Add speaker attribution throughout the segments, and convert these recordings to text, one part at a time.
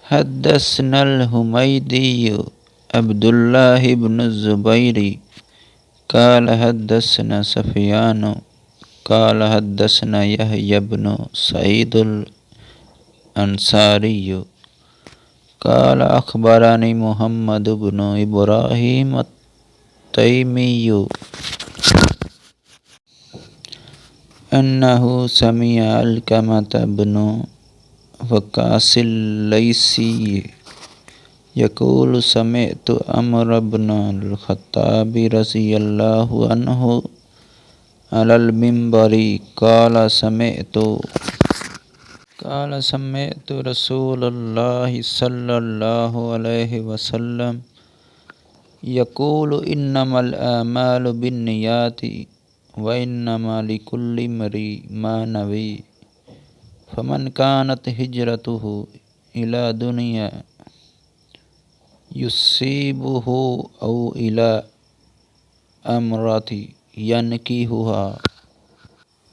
Speaker 1: حدثنا الحميدي عبد الله بن الزبير قال حدثنا سفيان قال حدثنا يحيى بن سعيد الأنصاري قال أخبرني محمد بن إبراهيم التيمي أنه سمع علقمة بن وقاص الليثي يقول سمعت عمر بن الخطاب رضي الله عنه على المنبر قال سمعت رسول الله صلى الله عليه وسلم يقول إنما الأعمال بالنيات وإنما لكل امرئ ما نوى فمن كانت هجرته إلى دنيا يصيبه أو إلى امرأة ينكحها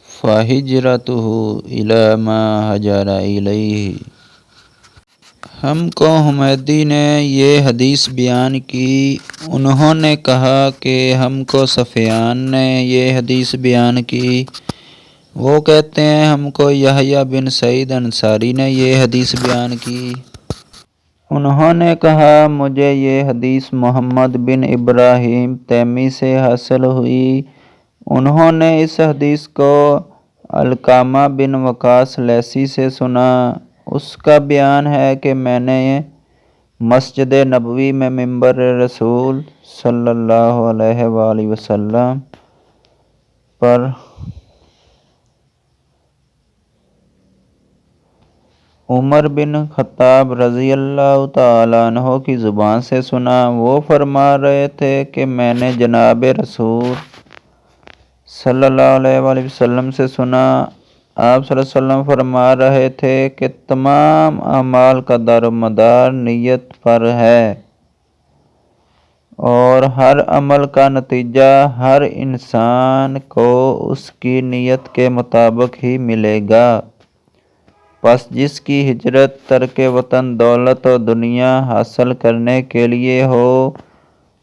Speaker 1: فهجرته إلى ما هاجر إليه۔ ہم کو حمیدی نے یہ حدیث بیان کی، انہوں نے کہا کہ ہم کو سفیان نے یہ حدیث بیان کی، وہ کہتے ہیں ہم کو یحییٰ بن سعید انصاری نے یہ حدیث بیان کی، انہوں نے کہا مجھے یہ حدیث محمد بن ابراہیم تیمی سے حاصل ہوئی، انہوں نے اس حدیث کو علقمہ بن وقاص لیثی سے سنا، اس کا بیان ہے کہ میں نے مسجد نبوی میں منبر رسول صلی اللہ علیہ وآلہ وسلم پر عمر بن خطاب رضی اللہ تعالیٰ عنہ کی زبان سے سنا، وہ فرما رہے تھے کہ میں نے جناب رسول صلی اللہ علیہ وآلہ وسلم سے سنا، آپ صلی اللہ علیہ وسلم فرما رہے تھے کہ تمام اعمال کا دار و مدار نیت پر ہے اور ہر عمل کا نتیجہ ہر انسان کو اس کی نیت کے مطابق ہی ملے گا، پس جس کی ہجرت ترک وطن دولت و دنیا حاصل کرنے کے لیے ہو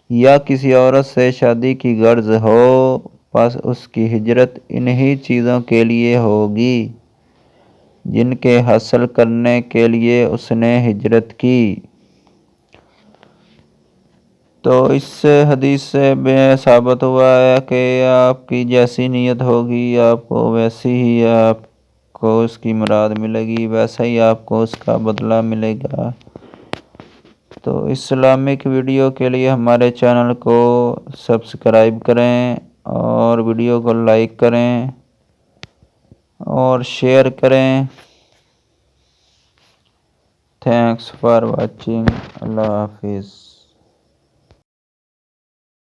Speaker 1: یا کسی عورت سے شادی کی غرض ہو، پس اس کی ہجرت انہی چیزوں کے لیے ہوگی جن کے حاصل کرنے کے لیے اس نے ہجرت کی۔ تو اس حدیث سے ثابت ہوا ہے کہ آپ کی جیسی نیت ہوگی آپ کو ویسی ہی آپ کو اس کی مراد ملے گی، ویسا ہی آپ کو اس کا بدلہ ملے گا۔ تو اسلامک ویڈیو کے لیے ہمارے چینل کو سبسکرائب کریں اور ویڈیو کو لائک کریں اور شیئر کریں۔ Thanks for watching. اللہ حافظ۔